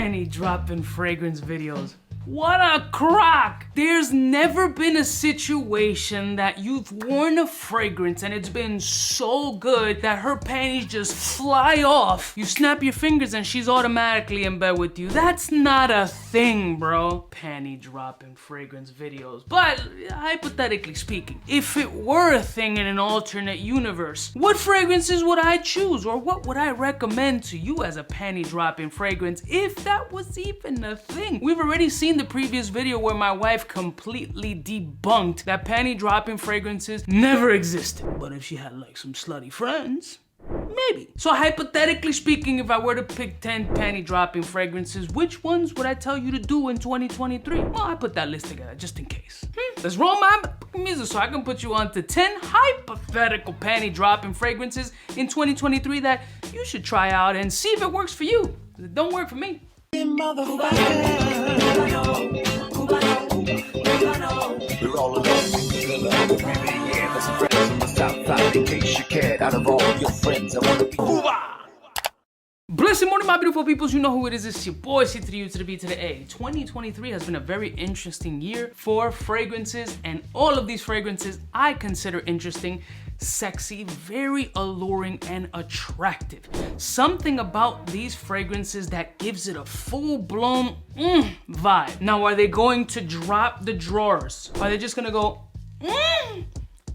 panty dropping fragrance videos. What a crock! There's never been a situation that you've worn a fragrance and it's been so good that her panties just fly off. You snap your fingers and she's automatically in bed with you. That's not a thing, bro. Panty dropping fragrance videos. But hypothetically speaking, if it were a thing in an alternate universe, what fragrances would I choose, or what would I recommend to you as a panty dropping fragrance if that was even a thing? We've already seen the previous video where my wife completely debunked that panty dropping fragrances never existed. But if she had like some slutty friends, maybe. So hypothetically speaking, if I were to pick 10 panty dropping fragrances, which ones would I tell you to do in 2023? Well, I put that list together just in case. Let's roll my music so I can put you on to 10 hypothetical panty dropping fragrances in 2023 that you should try out and see if it works for you. It don't work for me. We're all alone. Yeah, that's friends from the south side. In case you cared, out of all your friends, I wanna be Blessed morning, my beautiful peoples. You know who it is. It's your boy, 𝐷𝐶𝗏𝗏. 2023 has been a very interesting year for fragrances, and all of these fragrances I consider interesting, sexy, very alluring, and attractive. Something about these fragrances that gives it a full-blown vibe. Now, are they going to drop the drawers? Are they just gonna go,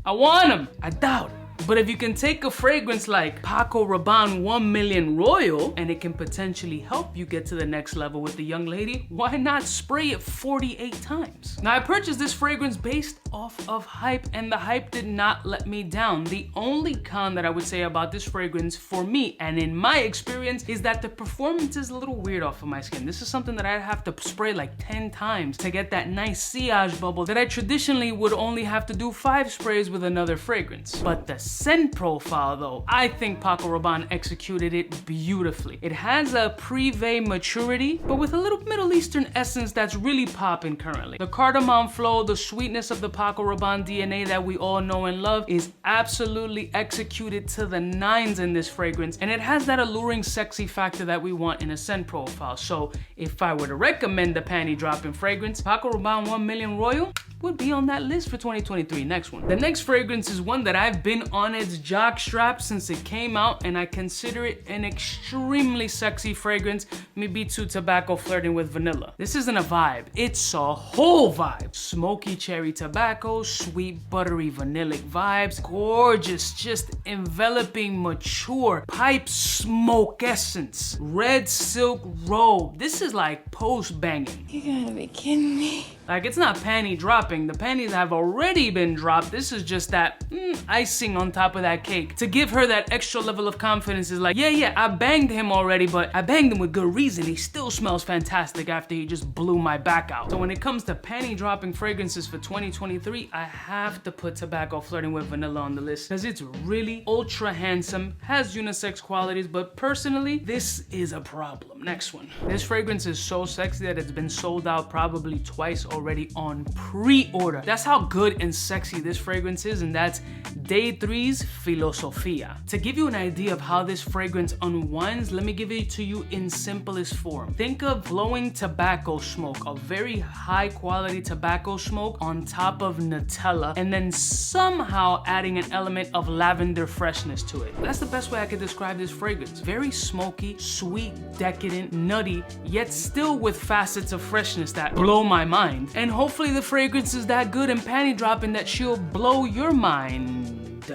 I want them? I doubt it. But if you can take a fragrance like Paco Rabanne 1 Million Royal and it can potentially help you get to the next level with the young lady, why not spray it 48 times? Now, I purchased this fragrance based off of hype, and the hype did not let me down. The only con that I would say about this fragrance for me and in my experience is that the performance is a little weird off of my skin. This is something that I'd have to spray like 10 times to get that nice sillage bubble that I traditionally would only have to do 5 sprays with another fragrance. But the scent profile though, I think Paco Rabanne executed it beautifully. It has a privé maturity, but with a little Middle Eastern essence that's really popping currently. The cardamom flow, the sweetness of the Paco Rabanne DNA that we all know and love is absolutely executed to the nines in this fragrance, and it has that alluring sexy factor that we want in a scent profile. So if I were to recommend the panty dropping fragrance, Paco Rabanne 1 Million Royal would be on that list for 2023. Next one. The next fragrance is one that I've been on its jockstrap since it came out, and I consider it an extremely sexy fragrance, maybe to tobacco flirting with vanilla. This isn't a vibe, it's a whole vibe. Smoky cherry tobacco, sweet buttery vanillic vibes, gorgeous, just enveloping, mature, pipe smoke essence, red silk robe. This is like post-banging. You gotta be kidding me. Like, it's not panty dropping. The panties have already been dropped. This is just that icing on top of that cake. To give her that extra level of confidence is like, yeah, I banged him already, but I banged him with good reason. He still smells fantastic after he just blew my back out. So when it comes to panty dropping fragrances for 2023, I have to put Tobacco Flirting with Vanilla on the list because it's really ultra handsome, has unisex qualities, but personally, this is a problem. Next one. This fragrance is so sexy that it's been sold out probably twice already on pre-order. That's how good and sexy this fragrance is, and that's Day 3's Filosofia. To give you an idea of how this fragrance unwinds, let me give it to you in simplest form. Think of blowing tobacco smoke, a very high quality tobacco smoke on top of Nutella, and then somehow adding an element of lavender freshness to it. That's the best way I could describe this fragrance. Very smoky, sweet, decadent, nutty, yet still with facets of freshness that blow my mind. And hopefully the fragrance is that good and panty dropping that she'll blow your mind.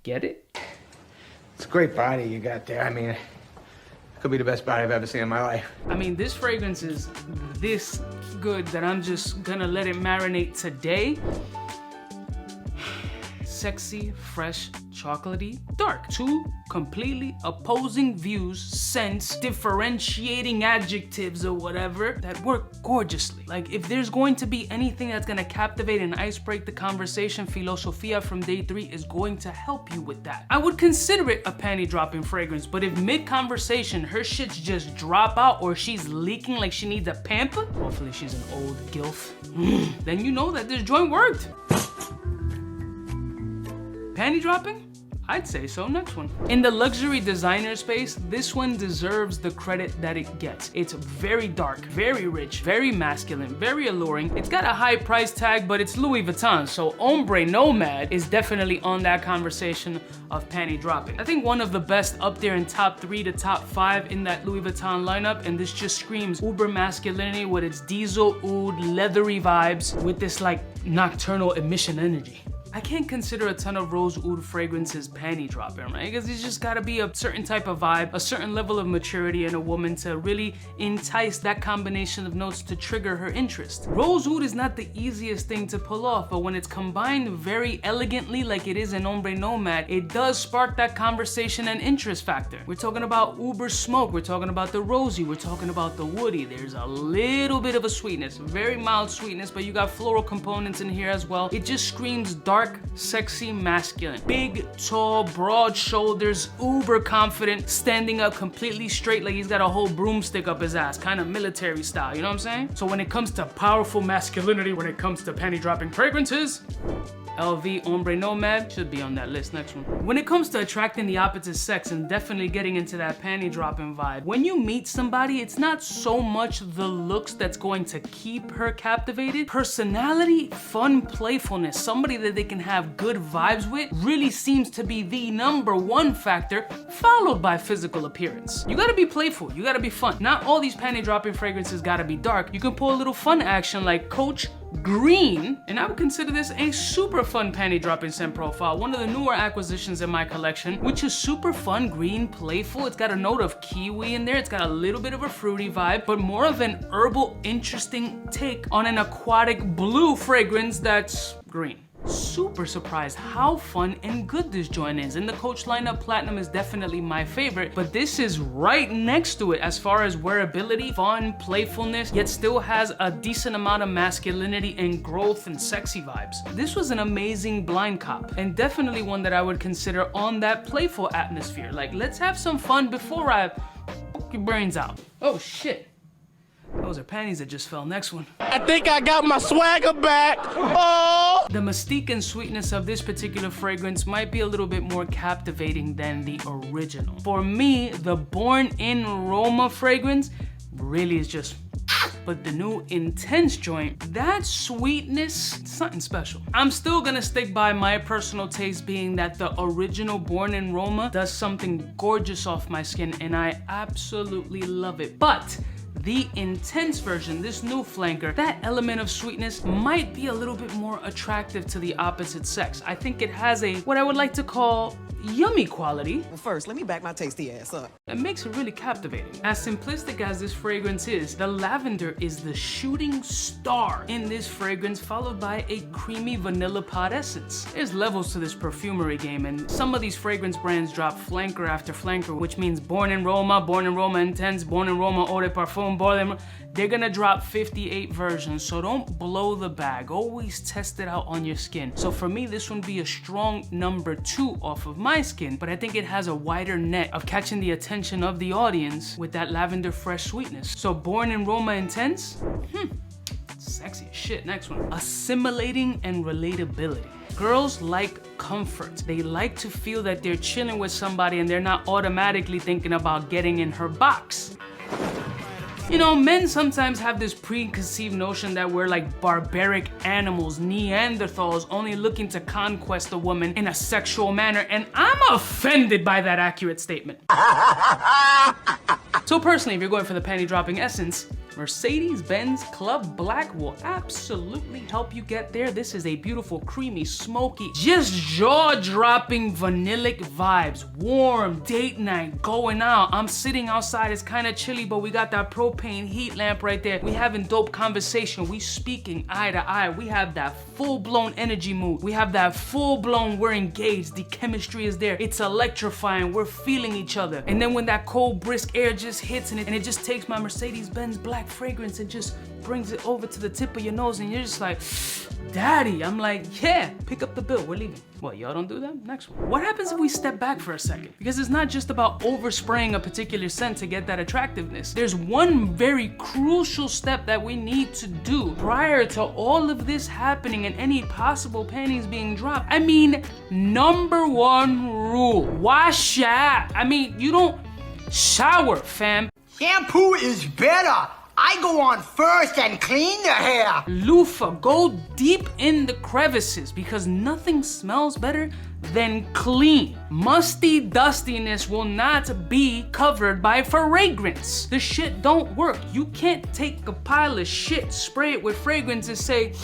Get it? It's a great body you got there. I mean, it could be the best body I've ever seen in my life. I mean, this fragrance is this good that I'm just gonna let it marinate today. Sexy, fresh, chocolatey, dark. Two completely opposing views, scents, differentiating adjectives or whatever that work gorgeously. Like, if there's going to be anything that's gonna captivate and ice break the conversation, Filosofia from Day 3 is going to help you with that. I would consider it a panty dropping fragrance, but if mid-conversation her shits just drop out or she's leaking like she needs a pamper, hopefully she's an old gilf, then you know that this joint worked. Panty dropping? I'd say so. Next one. In the luxury designer space, this one deserves the credit that it gets. It's very dark, very rich, very masculine, very alluring. It's got a high price tag, but it's Louis Vuitton, so Ombre Nomad is definitely on that conversation of panty dropping. I think one of the best up there in top 3 to top 5 in that Louis Vuitton lineup, and this just screams uber masculinity with its diesel oud leathery vibes with this like nocturnal emission energy. I can't consider a ton of rose oud fragrances panty dropping, right? Because it's just gotta be a certain type of vibe, a certain level of maturity in a woman to really entice that combination of notes to trigger her interest. Rose oud is not the easiest thing to pull off, but when it's combined very elegantly like it is in Ombre Nomad, it does spark that conversation and interest factor. We're talking about uber smoke, we're talking about the rosy, we're talking about the woody. There's a little bit of a sweetness, very mild sweetness, but you got floral components in here as well. It just screams dark, sexy, masculine. Big, tall, broad shoulders, uber confident, standing up completely straight like he's got a whole broomstick up his ass, kind of military style, you know what I'm saying? So when it comes to powerful masculinity, when it comes to panty dropping fragrances, LV Ombre Nomad should be on that list. Next one. When it comes to attracting the opposite sex and definitely getting into that panty dropping vibe, when you meet somebody, it's not so much the looks that's going to keep her captivated. Personality, fun, playfulness, somebody that they can have good vibes with really seems to be the #1 factor, followed by physical appearance. You gotta be playful, you gotta be fun. Not all these panty dropping fragrances gotta be dark. You can pull a little fun action like Coach Green, and I would consider this a super fun panty dropping scent profile, one of the newer acquisitions in my collection, which is super fun, green, playful. It's got a note of kiwi in there, it's got a little bit of a fruity vibe, but more of an herbal, interesting take on an aquatic blue fragrance that's green. Super surprised how fun and good this joint is. In the Coach lineup, Platinum is definitely my favorite, but this is right next to it as far as wearability, fun, playfulness, yet still has a decent amount of masculinity and growth and sexy vibes. This was an amazing blind cop, and definitely one that I would consider on that playful atmosphere. Like, let's have some fun before I fuck your brains out. Oh shit. Those are panties that just fell. Next one. I think I got my swagger back. Oh! The mystique and sweetness of this particular fragrance might be a little bit more captivating than the original. For me, the Born in Roma fragrance really is just, but the new Intense joint, that sweetness, something special. I'm still gonna stick by my personal taste being that the original Born in Roma does something gorgeous off my skin, and I absolutely love it. But the Intense version, this new flanker, that element of sweetness might be a little bit more attractive to the opposite sex. I think it has a, what I would like to call, yummy quality. Well, first, let me back my tasty ass up. It makes it really captivating. As simplistic as this fragrance is, the lavender is the shooting star in this fragrance, followed by a creamy vanilla pod essence. There's levels to this perfumery game, and some of these fragrance brands drop flanker after flanker, which means Born in Roma Intense, Born in Roma Eau de Parfum, they're gonna drop 58 versions, so don't blow the bag. Always test it out on your skin. So for me, this would be a strong #2 off of my skin, but I think it has a wider net of catching the attention of the audience with that lavender fresh sweetness. So Born in Roma Intense, sexy as shit. Next one. Assimilating and relatability. Girls like comfort. They like to feel that they're chilling with somebody and they're not automatically thinking about getting in her box. You know, men sometimes have this preconceived notion that we're like barbaric animals, Neanderthals, only looking to conquest a woman in a sexual manner, and I'm offended by that accurate statement. So personally, if you're going for the panty dropping essence, Mercedes-Benz Club Black will absolutely help you get there. This is a beautiful, creamy, smoky, just jaw-dropping vanillic vibes. Warm, date night, going out. I'm sitting outside, it's kind of chilly, but we got that propane heat lamp right there. We having dope conversation. We speaking eye to eye. We have that full-blown energy mood. We have that full-blown, we're engaged. The chemistry is there. It's electrifying. We're feeling each other. And then when that cold, brisk air just hits and it just takes my Mercedes-Benz Black fragrance and just brings it over to the tip of your nose, and you're just like, daddy. I'm like, yeah, pick up the bill, we're leaving. What, y'all don't do that? Next one. What happens if we step back for a second? Because it's not just about overspraying a particular scent to get that attractiveness. There's one very crucial step that we need to do prior to all of this happening and any possible panties being dropped. I mean, number one rule, wash ya. I mean, you don't shower, fam. Shampoo is better. I go on first and clean the hair. Loofah, go deep in the crevices because nothing smells better than clean. Musty dustiness will not be covered by fragrance. The shit don't work. You can't take a pile of shit, spray it with fragrance and say,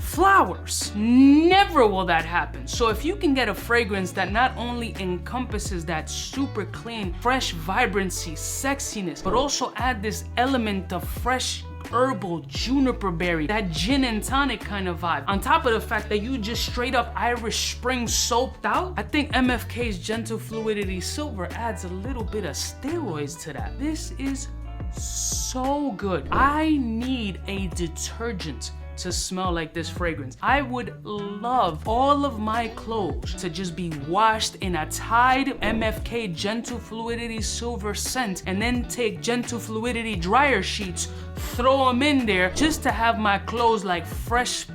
flowers. Never will that happen. So if you can get a fragrance that not only encompasses that super clean, fresh vibrancy, sexiness, but also add this element of fresh herbal juniper berry, that gin and tonic kind of vibe, on top of the fact that you just straight up Irish Spring soaked out, I think MFK's Gentle Fluidity Silver adds a little bit of steroids to that. This is so good. I need a detergent to smell like this fragrance. I would love all of my clothes to just be washed in a Tide MFK Gentle Fluidity Silver scent and then take Gentle Fluidity dryer sheets, throw them in there just to have my clothes like fresh.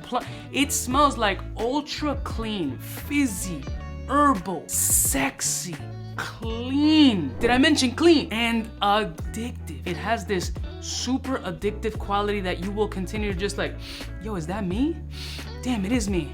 It smells like ultra clean, fizzy, herbal, sexy, clean. Did I mention clean? And addictive. It has this super addictive quality that you will continue to just like, yo, is that me? Damn, it is me.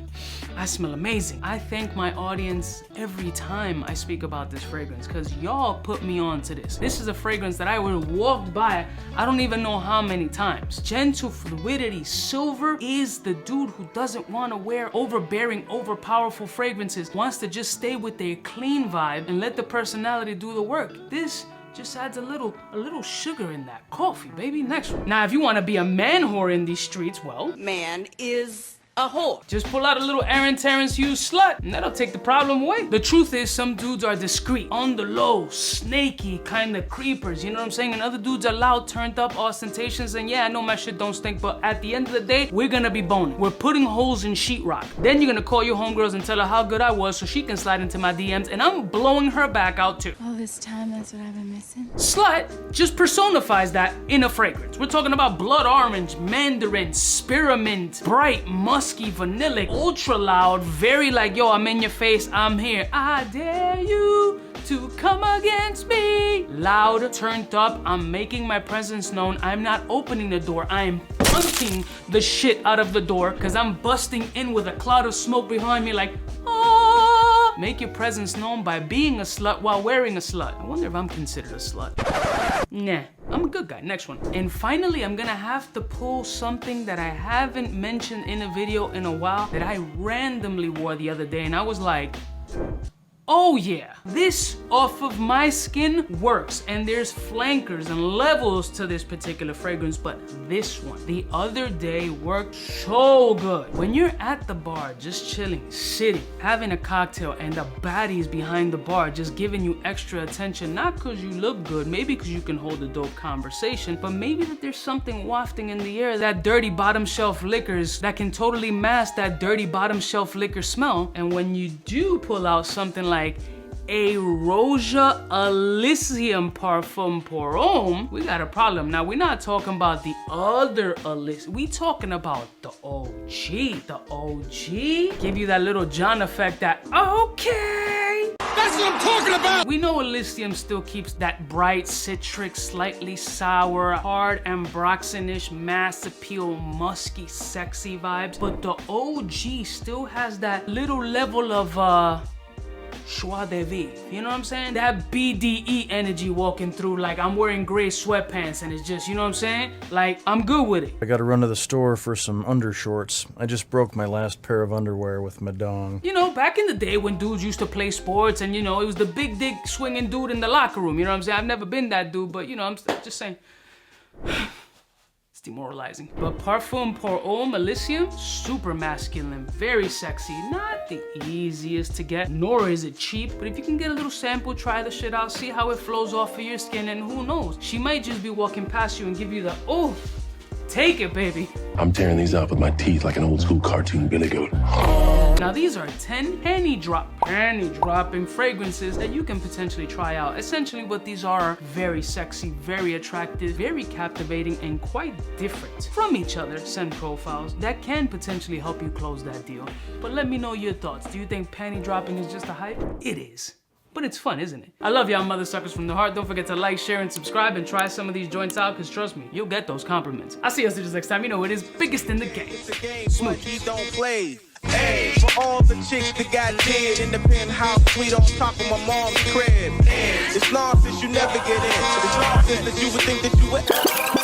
I smell amazing. I thank my audience every time I speak about this fragrance because y'all put me on to this. This is a fragrance that I would have walked by I don't even know how many times. Gentle Fluidity Silver is the dude who doesn't want to wear overbearing, overpowerful fragrances, wants to just stay with their clean vibe and let the personality do the work. This just adds a little sugar in that coffee, baby. Next one. Now, if you want to be a man whore in these streets, well, Man is a whore. just pull out a little Aaron Terrence Hughes slut, and that'll take the problem away. The truth is, some dudes are discreet, on the low, snaky, kind of creepers, you know what I'm saying? And other dudes are loud, turned up, ostentatious, and yeah, I know my shit don't stink, but at the end of the day, we're gonna be boning. We're putting holes in sheetrock. Then you're gonna call your homegirls and tell her how good I was so she can slide into my DMs, and I'm blowing her back out too. All this time, that's what I've been missing. Slut just personifies that in a fragrance. We're talking about blood orange, mandarin, spearmint, bright, musky, vanillic, ultra loud, very like, yo, I'm in your face, I'm here. I dare you to come against me. Loud, turned up, I'm making my presence known. I'm not opening the door, I am punching the shit out of the door because I'm busting in with a cloud of smoke behind me like, ah. Make your presence known by being a slut while wearing a slut. I wonder if I'm considered a slut. Nah, I'm a good guy. Next one. And finally, I'm gonna have to pull something that I haven't mentioned in a video in a while that I randomly wore the other day, and I was like, oh yeah, this off of my skin works, and there's flankers and levels to this particular fragrance, but this one, the other day, worked so good. When you're at the bar, just chilling, sitting, having a cocktail, and the baddies behind the bar just giving you extra attention, not because you look good, maybe because you can hold a dope conversation, but maybe that there's something wafting in the air, that dirty bottom shelf liquors that can totally mask that dirty bottom shelf liquor smell. And when you do pull out something like 𝐻𝐸 Elysium Parfum pour Homme, we got a problem. Now, we're not talking about the other Elysium. We talking about the OG. The OG? Give you that little John effect that, okay. That's what I'm talking about! We know Elysium still keeps that bright, citric, slightly sour, hard ambroxan-ish, mass appeal, musky, sexy vibes, but the OG still has that little level of, joie de vivre, you know what I'm saying? That BDE energy walking through, like I'm wearing gray sweatpants and it's just, you know what I'm saying? Like, I'm good with it. I gotta run to the store for some undershorts. I just broke my last pair of underwear with my dong. You know, back in the day when dudes used to play sports and, you know, it was the big dick swinging dude in the locker room, you know what I'm saying? I've never been that dude, but, you know, I'm just saying. Demoralizing. But Parfum pour Homme Elysium, super masculine, very sexy, not the easiest to get, nor is it cheap, but if you can get a little sample, try the shit out, see how it flows off of your skin, and who knows, she might just be walking past you and give you the, oh, Take it, baby. I'm tearing these up with my teeth like an old school cartoon billy goat. Now these are 10 panty dropping fragrances that you can potentially try out. Essentially what these are very sexy, very attractive, very captivating, and quite different from each other scent profiles that can potentially help you close that deal. But let me know your thoughts. Do you think panty dropping is just a hype? It is. But it's fun, isn't it? I love y'all mother suckers from the heart. Don't forget to like, share, and subscribe, and try some of these joints out, because trust me, you'll get those compliments. I'll see you guys next time. You know who it is, biggest in the game. Smooth. He don't play. Hey, for all the chicks that got dead in the penthouse suite on top of my mom's crib. It's nonsense you never get in. It's nonsense that you would think that you would.